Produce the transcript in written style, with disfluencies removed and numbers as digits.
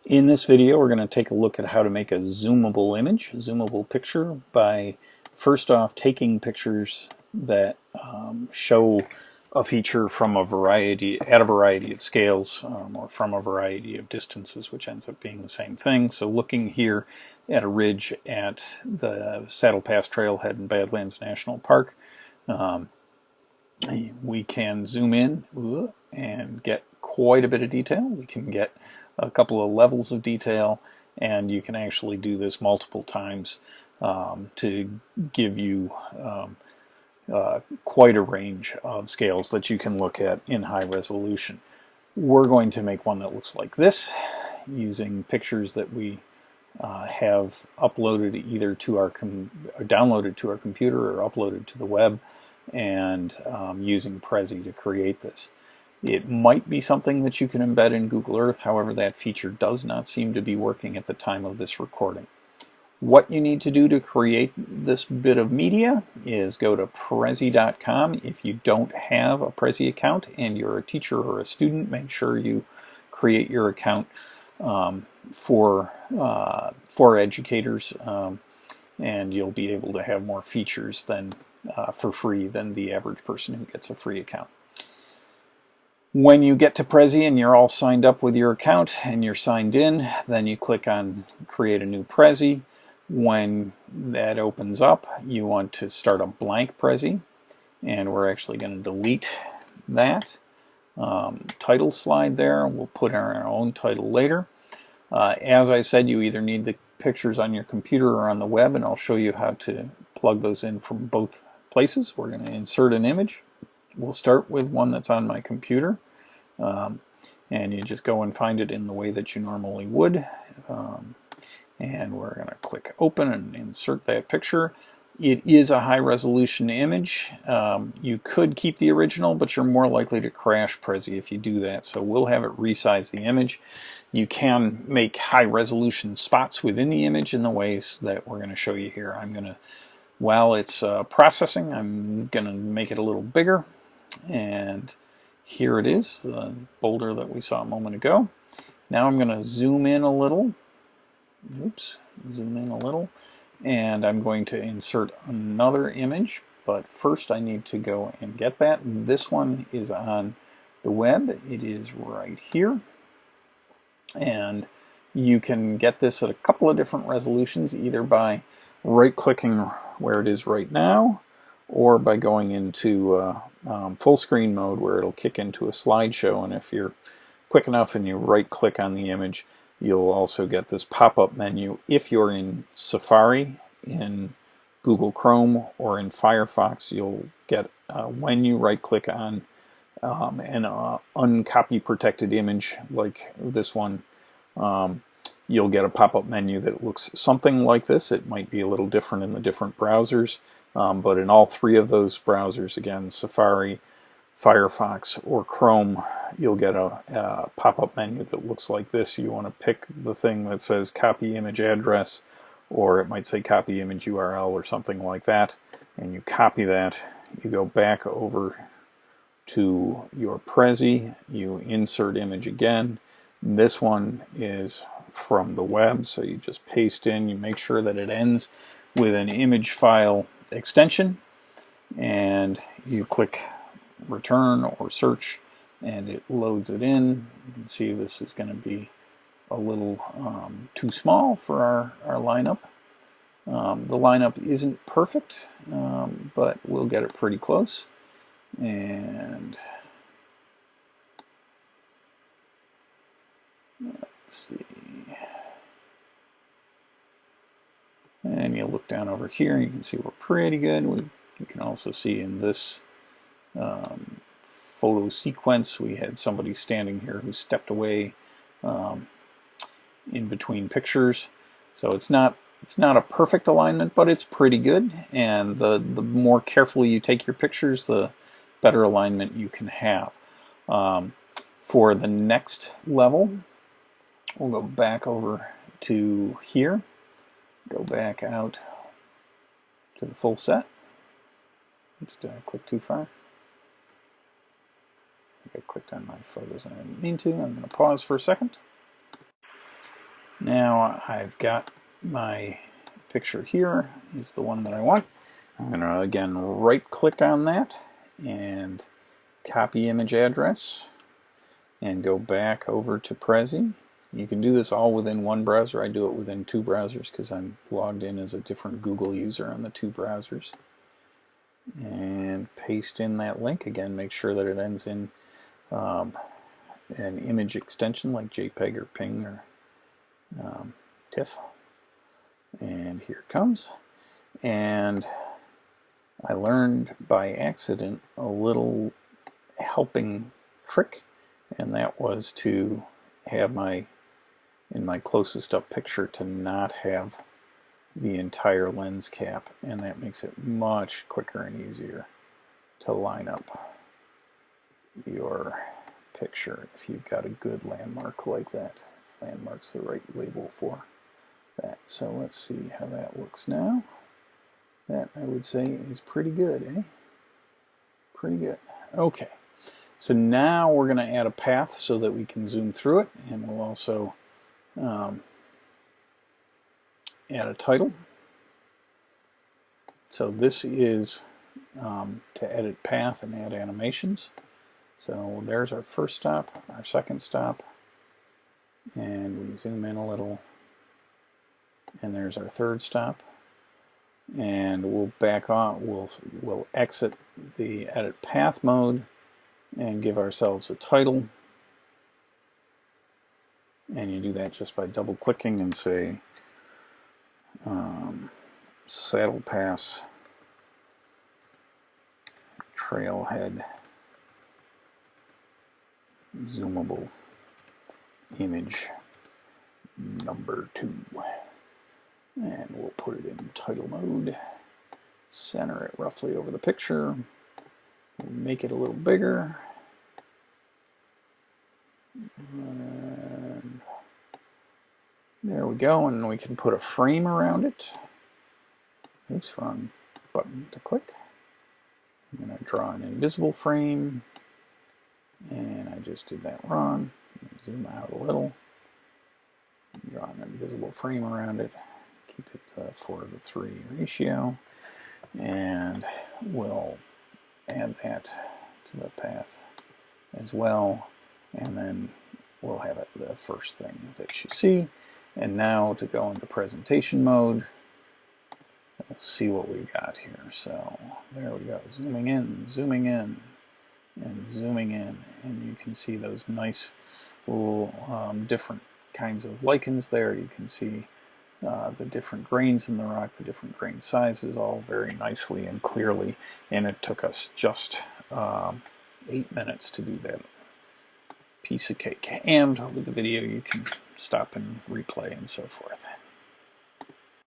In this video, we're going to take a look at how to make a zoomable image, a zoomable picture, by first off taking pictures that show a feature from a variety of scales, or from a variety of distances, which ends up being the same thing. So looking here at a ridge at the Saddle Pass Trailhead in Badlands National Park, we can zoom in and get quite a bit of detail. We can get a couple of levels of detail, and you can actually do this multiple times to give you quite a range of scales that you can look at in high resolution. We're going to make one that looks like this using pictures that we have uploaded either to our downloaded to our computer or uploaded to the web, and using Prezi to create this. It might be something that you can embed in Google Earth, however that feature does not seem to be working at the time of this recording. What you need to do to create this bit of media is go to Prezi.com. If you don't have a Prezi account and you're a teacher or a student, make sure you create your account for educators, and you'll be able to have more features than for free than the average person who gets a free account. When you get to Prezi and you're all signed up with your account and you're signed in, then you click on Create a New Prezi. When that opens up, you want to start a blank Prezi, and we're actually going to delete that title slide there. We'll put our own title later. As I said, you either need the pictures on your computer or on the web, and I'll show you how to plug those in from both places. We're going to insert an image. We'll start with one that's on my computer, and you just go and find it in the way that you normally would, and we're going to click open and insert that picture. It is a high resolution image. You could keep the original, but you're more likely to crash Prezi if you do that, so we'll have it resize the image. You can make high resolution spots within the image in the ways that we're going to show you here. While it's processing, I'm going to make it a little bigger, and here it is, the boulder that we saw a moment ago. Now I'm going to zoom in a little. Oops, zoom in a little. And I'm going to insert another image, but first I need to go and get that. This one is on the web. It is right here. And you can get this at a couple of different resolutions, either by right-clicking where it is right now, or by going into full screen mode where it'll kick into a slideshow. And if you're quick enough and you right-click on the image, you'll also get this pop-up menu. If you're in Safari, in Google Chrome, or in Firefox, you'll get, when you right-click on an uncopy protected image like this one, you'll get a pop-up menu that looks something like this. It might be a little different in the different browsers, but in all three of those browsers, again, Safari, Firefox, or Chrome, you'll get a pop-up menu that looks like this. You want to pick the thing that says copy image address, or it might say copy image URL or something like that, and you copy that. You go back over to your Prezi, you insert image again. This one is from the web, so you just paste in, you make sure that it ends with an image file extension, and you click return or search, and it loads it in. You can see this is going to be a little too small for our lineup. The lineup isn't perfect, but we'll get it pretty close. And let's see. And you look down over here, you can see we're pretty good. You can also see in this photo sequence, we had somebody standing here who stepped away in between pictures. So it's not a perfect alignment, but it's pretty good. And the more carefully you take your pictures, the better alignment you can have. For the next level, we'll go back over to here, go back out to the full set. Oops, did I click too far? I think I clicked on my photos and I didn't mean to. I'm going to pause for a second. Now I've got my picture here, is the one that I want. I'm going to again right click on that and copy image address and go back over to Prezi. You can do this all within one browser. I do it within two browsers because I'm logged in as a different Google user on the two browsers. And paste in that link. Again, make sure that it ends in an image extension like JPEG or PNG or TIFF. And here it comes. And I learned by accident a little helping trick, and that was to have in my closest up picture to not have the entire lens cap, and that makes it much quicker and easier to line up your picture if you've got a good landmark like that. Landmark's the right label for that. So let's see how that looks now. That, I would say, is pretty good, eh? Pretty good. Okay, so now we're going to add a path so that we can zoom through it, and we'll also add a title. So this is to edit path and add animations. So there's our first stop, our second stop, and we zoom in a little, and there's our third stop. And we'll back on, we'll exit the edit path mode and give ourselves a title. And you do that just by double clicking and say Saddle Pass Trailhead Zoomable Image number 2. And we'll put it in title mode, center it roughly over the picture, make it a little bigger, and there we go, and we can put a frame around it. Oops, wrong button to click. I'm going to draw an invisible frame, and I just did that wrong. Zoom out a little, draw an invisible frame around it. Keep it 4:3 ratio, and we'll add that to the path as well, and then we'll have it the first thing that you see. And now to go into presentation mode, let's see what we got here. So there we go, zooming in, and zooming in, and you can see those nice little different kinds of lichens there. You can see the different grains in the rock, the different grain sizes, all very nicely and clearly, and it took us just 8 minutes to do that. Piece of cake. And with the video you can stop and replay and so forth.